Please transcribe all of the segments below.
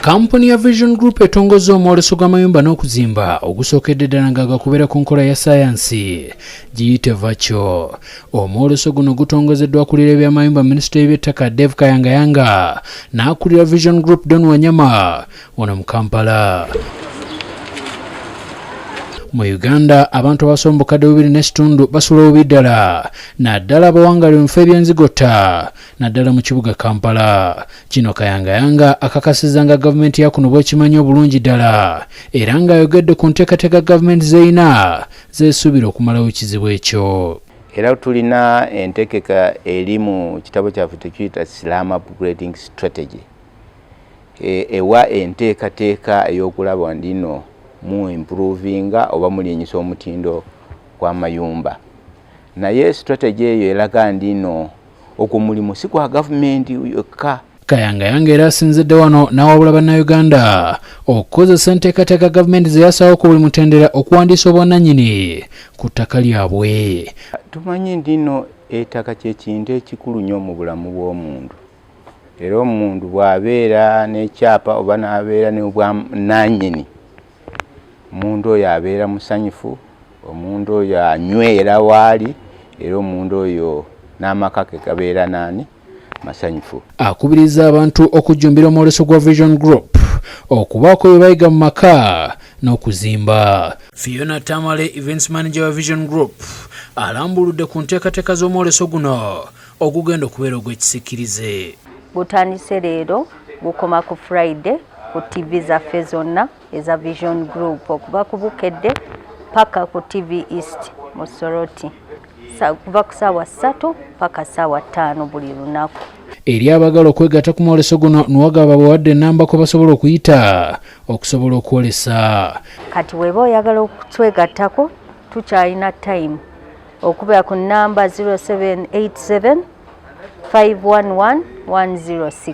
Kampuni ya Vision Group etongoza omwoleso gw'amayumba n'okuzimba ogusookedde ddala nga gakubeera ku nkola ya sayansi giyite virtual. Omwoleso guno gutongozeddwa akulira eby'amayumba Minisitule y'eby'ettaka Dave Kayangayanga n'akulira Vision Group Don Wanyama wano mu Kampala. Mu Uganda abantu abasoba obukadde 2.5 basula obubi ddala naddala abawangala mu bifo eby'enzigota naddala mu kibuga Kampala. Kino Kayangayanga akakasizza nga gavumenti ya kuno bw'ekimanyi obulungi ddala era ng'ayogedde ku nteekateeka gavumenti z'erina zeesuubira okumalawo ekizibu ekyo. Era tulina enteekeka eri mu kitabo kyaffe tukiyita Slum Upgrading Strategy ewa enteekateeka ey'okulaba ndino mu improvinga oba mulinyisa omutindo gw'amayumba. Naye strategy eyo eraga ndino okumulimu si gwa gavumenti yokka. Kayangayanga era asinzidde wano n'awabula bannayuganda okukozesa enteekateeka gavumenti ze yasawo ku buli mutendera okuwandiisa obwannannyini ku ttaka lyabwe. Tumanyi ndino ettaka ky'ekintu ekikulu nnyo mu bulamu bw'omuntu. Era omuntu bw'abeera n'ekyapa oba n'abeera n'obwannannyini, omuntu oyo abeera musanyufu, omuntu oyo anywera waali, era omuntu oyo n'amaka ge gabeera masanyufu. Akubiriza abantu okujjumbira omwoleso gwa Vision Group okubaako bye bayiga mu maka n'okuzimba. Fiona Tamale, Events Manager wa Vision Group, alambuludde ku nteekateeka z'omwoleso guno ogugenda okubeera ogw'ekisiikirize. Butandise leero bukoma ku Friday ku TV zaffe zonna eza Vision Group okuva ku Bukedde paka ku TV East mu Soroti kuva ku ssaawa 3 paka ssaawa 5 buli lunaku. Eri abagala okwegatta ku mwoleso guno nuwagaba bawadde ennamba kwe basobola okuyita okusobola okwolesa. Kati weba oyagala okutwegattako tukyalina time okubeera ku nnamba 0787 511 106.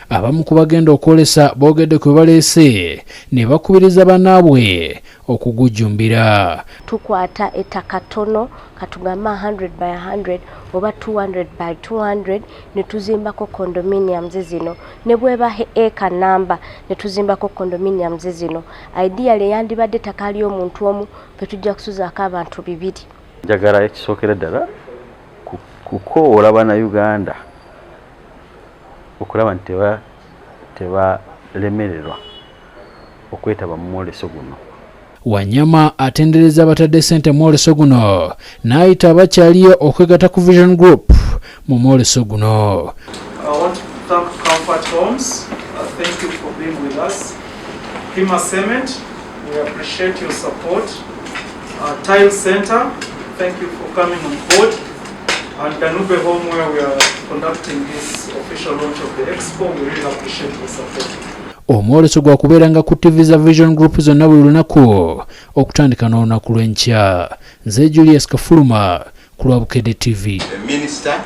Abamu ku bagenda okwolesa boogedde ku baleese ne bakubiriza bannaabwe okugujjumbira. Tukwata ettaka tono katugamba 100 by 100 oba 200 by 200 ne tuzimbako condominiums zino ne bweba eka namba ne tuzimbako condominiums zino. Ideally yandibadde ettaka ly'omuntu omu pe tujja kusuzaako abantu 2. Njagala ekisookera ddala kukoola bannayuganda okulaba nti tebalemererwa okwetaba mu mwoleso guno. Wanyama atendereza abatadde ssente mu mwoleso guno n'ayita abakyaliyo okwegatta ku Vision Group mu mwoleso guno. I want to thank Comfort Homes. Thank you for being with us. Hima Cement, we appreciate your support. Tile Center, thank you for coming on board. And Danube Home, where we are conducting this official launch of the expo, we really appreciate your support. Omwoleso gwa kubeeranga ku TV za Vision Group zonna buli lunaku okutandika n'olunaku lw'enkya. Nze Julius Kafuluma ku lwa Bukedde TV. The minister